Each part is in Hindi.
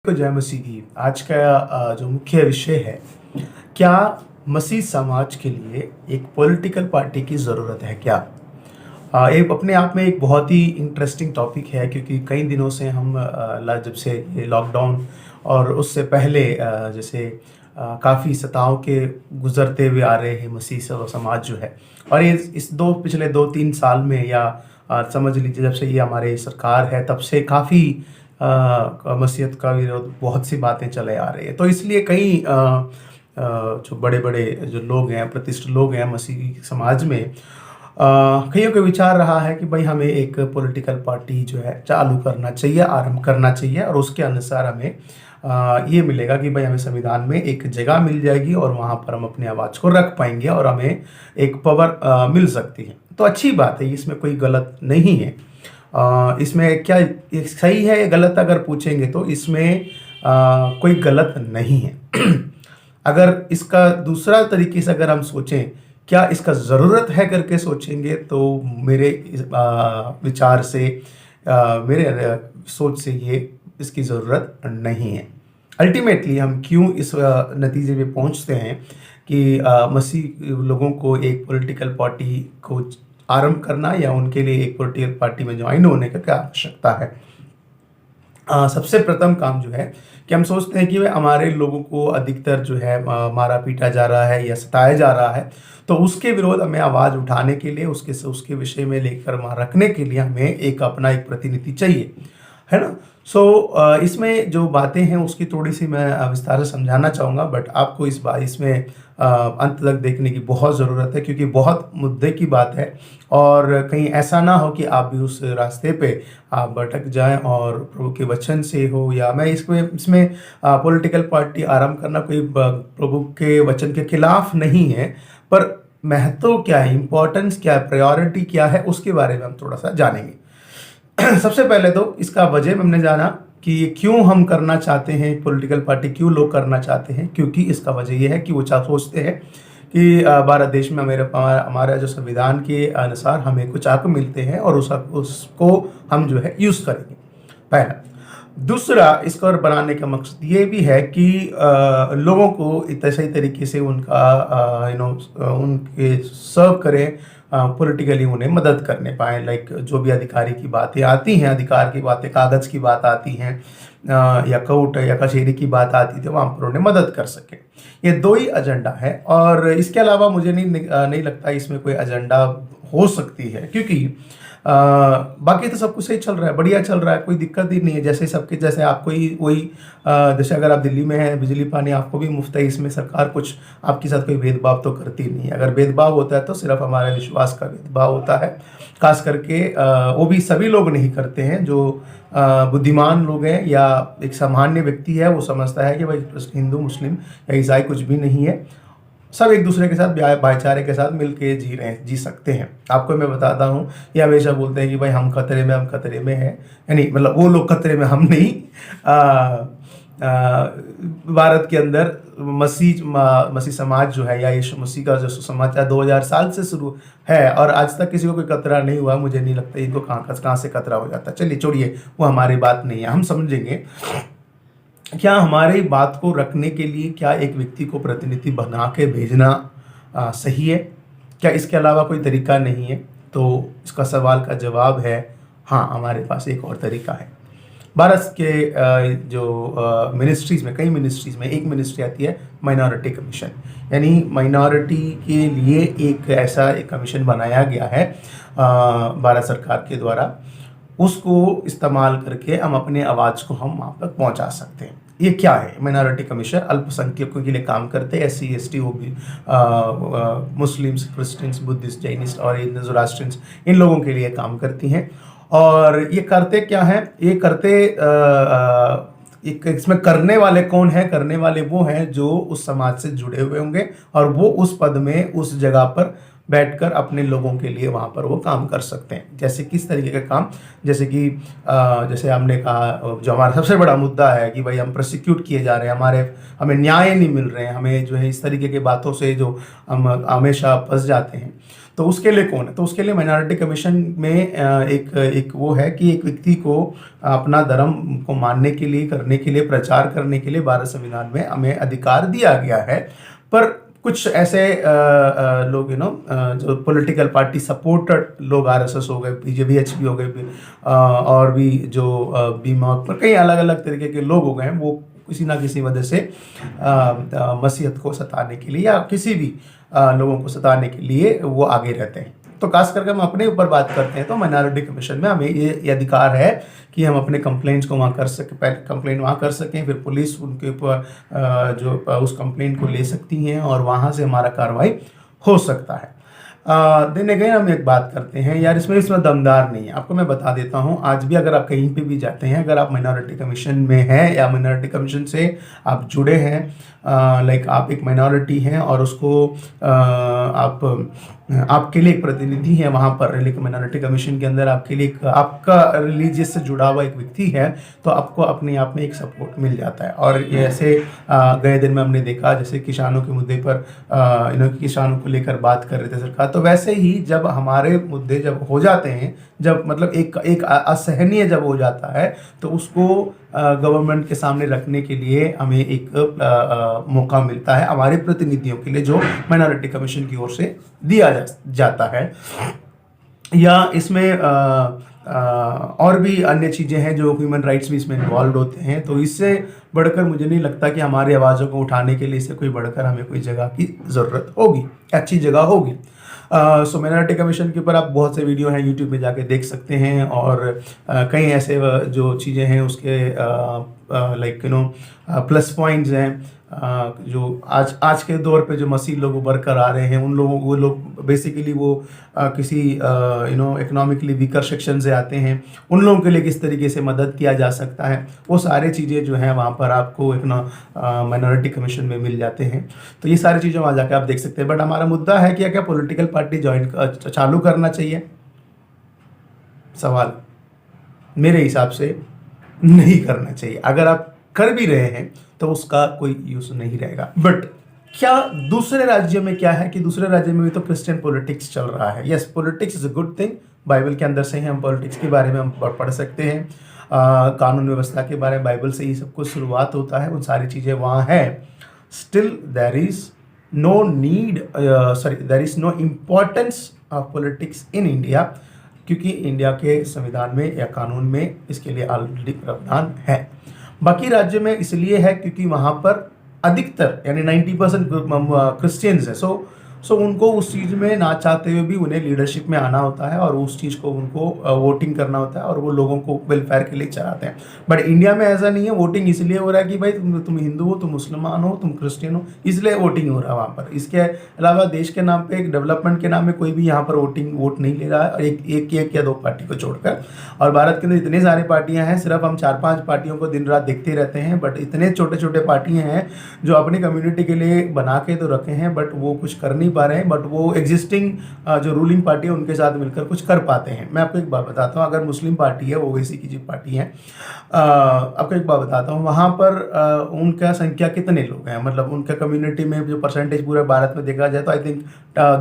तो जय मसीह की आज का जो मुख्य विषय है, क्या मसीह समाज के लिए एक पॉलिटिकल पार्टी की ज़रूरत है क्या? एक अपने आप में एक बहुत ही इंटरेस्टिंग टॉपिक है, क्योंकि कई दिनों से हम जब से ये लॉकडाउन और उससे पहले जैसे काफ़ी सताओं के गुजरते हुए आ रहे हैं मसीह समाज जो है। और ये इस दो पिछले 2-3 साल में या समझ लीजिए जब से ये हमारे सरकार है तब से काफ़ी मसीहत का विरोध बहुत सी बातें चले आ रही है। तो इसलिए कई जो बड़े-बड़े जो लोग हैं, प्रतिष्ठित लोग हैं मसीही समाज में, कईयों का विचार रहा है कि भाई हमें एक पॉलिटिकल पार्टी जो है चालू करना चाहिए, आरंभ करना चाहिए, और उसके अनुसार हमें ये मिलेगा कि भाई हमें संविधान में एक जगह मिल जाएगी और वहाँ पर हम अपनी आवाज़ को रख पाएंगे और हमें एक पावर मिल सकती है। तो अच्छी बात है, इसमें कोई गलत नहीं है। इसमें क्या ये सही है या गलत अगर पूछेंगे तो इसमें कोई गलत नहीं है। अगर इसका दूसरा तरीके से अगर हम सोचें, क्या इसका ज़रूरत है करके सोचेंगे, तो मेरे विचार से मेरे सोच से ये इसकी ज़रूरत नहीं है। अल्टीमेटली हम क्यों इस नतीजे पे पहुंचते हैं कि मसीह लोगों को एक पॉलिटिकल पार्टी को आरंभ करना या उनके लिए एक पॉलिटिकल पार्टी में ज्वाइन होने का क्या आवश्यकता है। सबसे प्रथम काम जो है कि हम सोचते हैं कि वे हमारे लोगों को अधिकतर जो है मारा पीटा जा रहा है या सताया जा रहा है, तो उसके विरोध हमें आवाज़ उठाने के लिए, उसके विषय में लेकर वहाँ रखने के लिए हमें एक अपना एक प्रतिनिधि चाहिए, है ना। इसमें जो बातें हैं उसकी थोड़ी सी मैं विस्तार से समझाना चाहूँगा, बट आपको इसमें अंत तक देखने की बहुत ज़रूरत है, क्योंकि बहुत मुद्दे की बात है और कहीं ऐसा ना हो कि आप भी उस रास्ते पे आप भटक जाएं और प्रभु के वचन से हो, या मैं इसमें पॉलिटिकल पार्टी आरंभ करना कोई प्रभु के वचन के खिलाफ नहीं है, पर महत्व क्या है, इम्पोर्टेंस क्या है, प्रायोरिटी क्या है, उसके बारे में हम थोड़ा सा जानेंगे। सबसे पहले तो इसका वजह हमने जाना कि क्यों हम करना चाहते हैं पॉलिटिकल पार्टी, क्यों लोग करना चाहते हैं, क्योंकि इसका वजह यह है कि वो सोचते हैं कि भारत देश में हमारा जो संविधान के अनुसार हमें कुछ हक मिलते हैं और उसको हम जो है यूज़ करेंगे, पहला। दूसरा, इसको बनाने का मकसद ये भी है कि लोगों को सही तरीके से उनका उनके सर्व करें, पॉलिटिकली उन्हें मदद करने पाएँ। लाइक जो भी अधिकारी की बातें आती हैं, अधिकार की बातें, कागज़ की बात आती हैं, या कोर्ट या कचहरी की बात आती थी, वहाँ पर उन्हें मदद कर सकें। ये दो ही एजेंडा है और इसके अलावा मुझे नहीं लगता इसमें कोई एजेंडा हो सकती है, क्योंकि बाकी तो सब कुछ सही चल रहा है, बढ़िया चल रहा है, कोई दिक्कत ही नहीं है। जैसे आपको ही वही जैसे अगर आप दिल्ली में हैं, बिजली पानी आपको भी मुफ्त है, इसमें सरकार कुछ आपके साथ कोई भेदभाव तो करती नहीं है। अगर भेदभाव होता है तो सिर्फ हमारे विश्वास का भेदभाव होता है, खास करके वो भी सभी लोग नहीं करते हैं। जो बुद्धिमान लोग हैं या एक सामान्य व्यक्ति है, वो समझता है कि भाई हिंदू, मुस्लिम या ईसाई कुछ भी नहीं है, सब एक दूसरे के साथ भाईचारे के साथ मिल के जी सकते हैं। आपको मैं बताता हूँ, ये हमेशा बोलते हैं कि भाई हम खतरे में हैं, यानी मतलब वो लोग खतरे में, हम नहीं। भारत के अंदर मसीह समाज जो है, या यीशु मसीह का जो समाचार 2000 साल से शुरू है और आज तक किसी को कोई खतरा नहीं हुआ। मुझे नहीं लगता इनको कहाँ से खतरा हो जाता। चलिए छोड़िए, वो हमारी बात नहीं है, हम समझेंगे। क्या हमारी बात को रखने के लिए क्या एक व्यक्ति को प्रतिनिधि बना के भेजना सही है? क्या इसके अलावा कोई तरीका नहीं है? तो इसका सवाल का जवाब है हाँ, हमारे पास एक और तरीका है। भारत के जो मिनिस्ट्रीज़ में, कई मिनिस्ट्रीज़ में एक मिनिस्ट्री आती है माइनॉरिटी कमीशन, यानी माइनॉरिटी के लिए एक ऐसा एक कमीशन बनाया गया है भारत सरकार के द्वारा। उसको इस्तेमाल करके हम अपने आवाज़ को हम वहाँ तक पहुँचा सकते हैं। ये क्या है? माइनॉरिटी कमीशन अल्पसंख्यकों के लिए काम करते हैं, SC ST OB, Muslims, Christians, Buddhist, Jainist और इन ज़ोरास्ट्रियंस, इन लोगों के लिए काम करती हैं। और ये करते क्या हैं? ये करते इसमें करने वाले कौन है? करने वाले वो हैं जो उस समाज से जुड़े हुए होंगे और वो उस पद में, उस जगह पर बैठकर अपने लोगों के लिए वहाँ पर वो काम कर सकते हैं। जैसे किस तरीके का काम? जैसे कि जैसे हमने कहा, जो हमारा सबसे बड़ा मुद्दा है कि भाई हम प्रोसिक्यूट किए जा रहे हैं, हमें न्याय नहीं मिल रहे हैं, हमें जो है इस तरीके की बातों से जो हम हमेशा फंस जाते हैं। तो उसके लिए कौन है? तो उसके लिए माइनॉरिटी कमीशन में एक एक वो है कि एक व्यक्ति को अपना धर्म को मानने के लिए, करने के लिए, प्रचार करने के लिए भारत संविधान में हमें अधिकार दिया गया है। पर कुछ ऐसे लोग जो पॉलिटिकल पार्टी सपोर्टेड लोग, आरएसएस हो गए, बीजेपी हो गए, और भी जो बीमा पर कई अलग अलग तरीके के लोग हो गए हैं, वो किसी ना किसी वजह से मसीहत को सताने के लिए या किसी भी लोगों को सताने के लिए वो आगे रहते हैं। तो खास करके हम अपने ऊपर बात करते हैं तो माइनॉरिटी कमीशन में हमें ये अधिकार है कि हम अपने कंप्लेंट्स को वहाँ कर सकें, पहले कंप्लेंट वहाँ कर सकें, फिर पुलिस उनके ऊपर जो उस कंप्लेंट को ले सकती हैं और वहाँ से हमारा कार्रवाई हो सकता है। देन अगेन हम एक बात करते हैं यार, इसमें दमदार नहीं है। आपको मैं बता देता हूँ, आज भी अगर आप कहीं पे भी जाते हैं, अगर आप माइनॉरिटी कमीशन में हैं या माइनॉरिटी कमीशन से आप जुड़े हैं, लाइक आप एक माइनॉरिटी हैं और उसको आपके लिए एक प्रतिनिधि है वहाँ पर, लाइक माइनॉरिटी कमीशन के अंदर आपके लिए आपका रिलीजियस से जुड़ा हुआ एक व्यक्ति है, तो आपको अपने आप में एक सपोर्ट मिल जाता है। और ये ऐसे गए दिन में हमने देखा, जैसे किसानों के मुद्दे पर किसानों को लेकर बात कर रहे थे सरकार, तो वैसे ही जब हमारे मुद्दे जब हो जाते हैं, जब मतलब एक असहनीय जब हो जाता है, तो उसको गवर्नमेंट के सामने रखने के लिए हमें एक मौका मिलता है हमारे प्रतिनिधियों के लिए, जो माइनॉरिटी कमीशन की ओर से दिया जाता है। या इसमें और भी अन्य चीज़ें हैं जो ह्यूमन राइट्स भी इसमें इन्वॉल्व होते हैं। तो इससे बढ़कर मुझे नहीं लगता कि हमारी आवाज़ों को उठाने के लिए इससे कोई बढ़कर हमें कोई जगह की ज़रूरत होगी, अच्छी जगह होगी। सो माइनॉरिटी कमीशन के ऊपर आप बहुत से वीडियो हैं, यूट्यूब में जाके देख सकते हैं, और कई ऐसे जो चीज़ें हैं उसके लाइक प्लस पॉइंट्स हैं, जो आज के दौर पे जो मसीह लोग उभर कर आ रहे हैं, उन लोगों वो लोग बेसिकली वो किसी इकोनॉमिकली वीकर सेक्शन से आते हैं, उन लोगों के लिए किस तरीके से मदद किया जा सकता है, वो सारी चीज़ें जो हैं वहाँ पर आपको एक माइनॉरिटी कमीशन में मिल जाते हैं। तो ये सारी चीज़ें वहाँ जाके आप देख सकते हैं। बट हमारा मुद्दा है कि क्या पॉलिटिकल पार्टी ज्वाइन चालू करना चाहिए? सवाल मेरे हिसाब से नहीं करना चाहिए। अगर आप कर भी रहे हैं तो उसका कोई यूज नहीं रहेगा। बट क्या दूसरे राज्यों में क्या है कि दूसरे राज्यों में भी तो क्रिश्चियन पॉलिटिक्स चल रहा है। Yes, politics is a good thing. Bible के अंदर से ही हम पॉलिटिक्स के बारे में हम पढ़ सकते हैं। कानून व्यवस्था के बारे में बाइबल से ही सब कुछ शुरुआत होता है, उन सारी चीज़ें वहाँ है। Still there is no need, there is no importance of politics in India, क्योंकि इंडिया के संविधान में या कानून में इसके लिए ऑलरेडी प्रावधान है। बाकी राज्य में इसलिए है क्योंकि वहाँ पर अधिकतर यानी 90% क्रिश्चियंस है। सो उनको उस चीज़ में ना चाहते हुए भी उन्हें लीडरशिप में आना होता है और उस चीज़ को उनको वोटिंग करना होता है और वो लोगों को वेलफेयर के लिए चलाते हैं। बट इंडिया में ऐसा नहीं है। वोटिंग इसलिए हो रहा है कि भाई तुम हिंदू हो, तुम मुसलमान हो, तुम क्रिश्चियन हो, इसलिए वोटिंग हो रहा है वहाँ पर। इसके अलावा देश के नाम पे, एक डेवलपमेंट के नाम में कोई भी यहाँ पर वोट नहीं ले रहा है, एक या दो पार्टी को छोड़कर। और भारत के अंदर इतनी सारी पार्टियाँ हैं, सिर्फ हम 4-5 पार्टियों को दिन रात देखते रहते हैं। बट इतने छोटे छोटे पार्टियाँ हैं जो अपनी कम्युनिटी के लिए बना के तो रखे हैं, बट वो कुछ कर नहीं पा रहे हैं। बट वो एग्जिस्टिंग जो रूलिंग पार्टी है उनके साथ मिलकर कुछ कर पाते हैं। मैं आपको एक बात बताता हूँ, अगर मुस्लिम पार्टी है, ओवैसी की जो पार्टी है, आपको एक बात बताता हूँ, वहाँ पर उनका संख्या कितने लोग हैं, मतलब उनका कम्युनिटी में जो परसेंटेज पूरे भारत में देखा जाए तो आई थिंक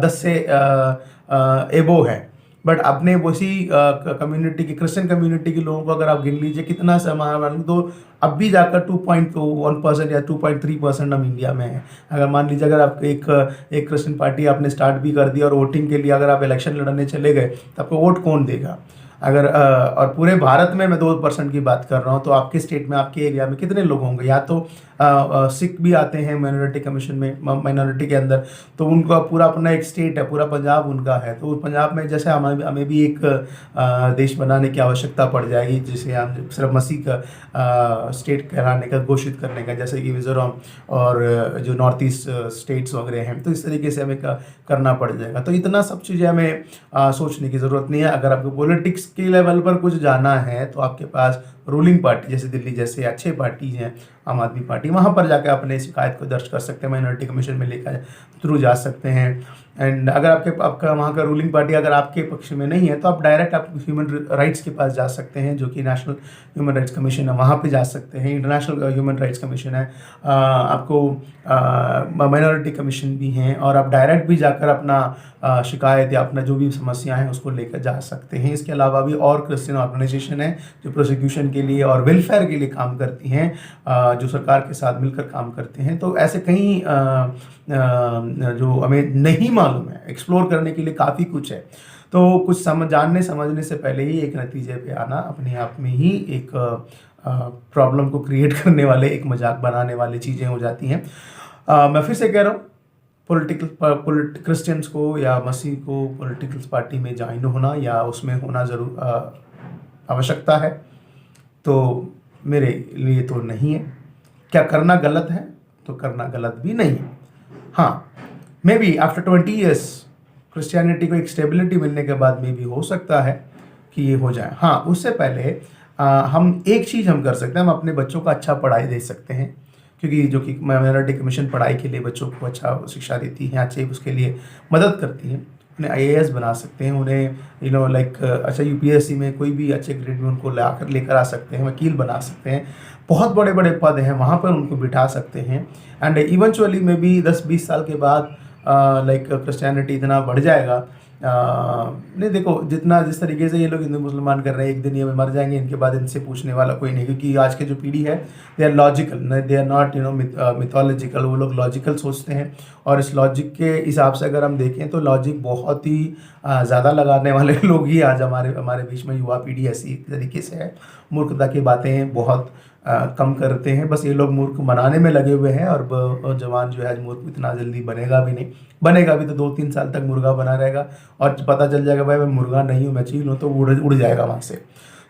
10 से एबो है। बट अपने उसी कम्युनिटी की, क्रिश्चियन कम्युनिटी के लोगों को अगर आप गिन लीजिए कितना समाधान, तो अब भी जाकर 2.1% या 2.3% हम इंडिया में हैं। अगर मान लीजिए अगर आप एक क्रिश्चियन पार्टी आपने स्टार्ट भी कर दिया और वोटिंग के लिए अगर आप इलेक्शन लड़ने चले गए तो आपको वोट कौन देगा? अगर और पूरे भारत में मैं 2% की बात कर रहा हूँ, तो आपके स्टेट में, आपके एरिया में कितने लोग होंगे? या तो सिख भी आते हैं माइनॉरिटी कमीशन में, माइनॉरिटी के अंदर, तो उनका पूरा अपना एक स्टेट है, पूरा पंजाब उनका है। तो पंजाब में जैसे हमें भी एक देश बनाने की आवश्यकता पड़ जाएगी, जिसे हम सिर्फ मसीह का स्टेट कहलाने का, घोषित करने का, जैसे कि मिजोरम और जो नॉर्थ ईस्ट स्टेट्स वगैरह हैं। तो इस तरीके से हमें करना पड़ जाएगा। तो इतना सब चीज़ें हमें सोचने की ज़रूरत नहीं है। अगर आपको पॉलिटिक्स के लेवल पर कुछ जाना है तो आपके पास रूलिंग पार्टी जैसे दिल्ली जैसे अच्छे पार्टी हैं, आम आदमी पार्टी, वहाँ पर जाकर अपने शिकायत को दर्ज कर सकते हैं, माइनॉरिटी कमीशन में लेकर थ्रू जा सकते हैं। एंड अगर आपका वहाँ का रूलिंग पार्टी अगर आपके पक्ष में नहीं है तो आप डायरेक्ट आप ह्यूमन राइट्स के पास जा सकते हैं, जो कि नेशनल ह्यूमन राइट्स कमीशन है, वहाँ पे जा सकते हैं। इंटरनेशनल ह्यूमन राइट्स कमीशन है, आपको माइनॉरिटी कमीशन भी हैं, और आप डायरेक्ट भी जाकर अपना शिकायत या अपना जो भी समस्या है उसको लेकर जा सकते हैं। इसके अलावा भी और क्रिश्चियन ऑर्गेनाइजेशन है जो प्रोसिक्यूशन के लिए और वेलफेयर के लिए काम करती हैं, जो सरकार के साथ मिलकर काम करते हैं। तो ऐसे कई जो हमें नहीं मालूम है, एक्सप्लोर करने के लिए काफ़ी कुछ है। तो कुछ जानने समझने से पहले ही एक नतीजे पे आना अपने आप में ही एक प्रॉब्लम को क्रिएट करने वाले, एक मजाक बनाने वाली चीज़ें हो जाती हैं। मैं फिर से कह रहा हूँ, क्रिश्चियंस को या मसीह को पॉलिटिकल पार्टी में ज्वाइन होना या उसमें होना ज़रूर आवश्यकता है, तो मेरे लिए तो नहीं है। क्या करना गलत है? तो करना गलत भी नहीं है। हाँ, may be after 20 years Christianity को एक स्टेबिलिटी मिलने के बाद मे बी हो सकता है कि ये हो जाए। हाँ, उससे पहले हम एक चीज़ हम कर सकते हैं, हम अपने बच्चों को अच्छा पढ़ाई दे सकते हैं, क्योंकि जो कि माइनॉरिटी कमीशन पढ़ाई के लिए बच्चों को अच्छा शिक्षा देती है, अच्छे उसके लिए मदद करती है। उन्हें IAS बना सकते हैं, उन्हें लाइक अच्छा UPSC में कोई भी अच्छे ग्रेड में उनको लेकर आ सकते हैं, वकील बना सकते हैं, बहुत बड़े बड़े पद हैं वहाँ पर उनको बिठा सकते हैं। एंड इवेंचुअली में भी 10-20 साल के बाद लाइक क्रिश्चियनिटी इतना बढ़ जाएगा। नहीं, देखो जिस तरीके से ये लोग हिंदू मुसलमान कर रहे हैं, एक दिन ये मर जाएंगे, इनके बाद इनसे पूछने वाला कोई नहीं, क्योंकि आज की जो पीढ़ी है they are logical, they are not mythological. वो लोग लॉजिकल सोचते हैं, और इस लॉजिक के हिसाब से अगर हम देखें तो लॉजिक बहुत ही ज़्यादा लगाने वाले लोग ही आज हमारे बीच में युवा पीढ़ी ऐसी तरीके से है। मूर्खता की बातें बहुत कम करते हैं, बस ये लोग मूर्ख बनाने में लगे हुए हैं। और जवान जो है आज मूर्ख इतना जल्दी बनेगा भी नहीं, बनेगा भी तो 2-3 साल तक मुर्गा बना रहेगा, और पता चल जाएगा भाई मैं मुर्गा नहीं हूँ, मैं चील हूँ, तो उड़ जाएगा वहाँ से।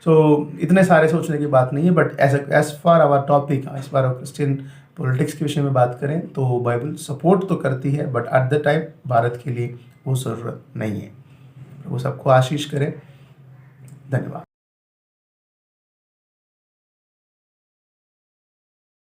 सो इतने सारे सोचने की बात नहीं है। But as far our topic, as far Christian politics के विषय में बात करें तो बाइबल सपोर्ट तो करती है, but at the time Bharat के लिए वो ज़रूरत नहीं है। वो सबको आशीष करें। धन्यवाद।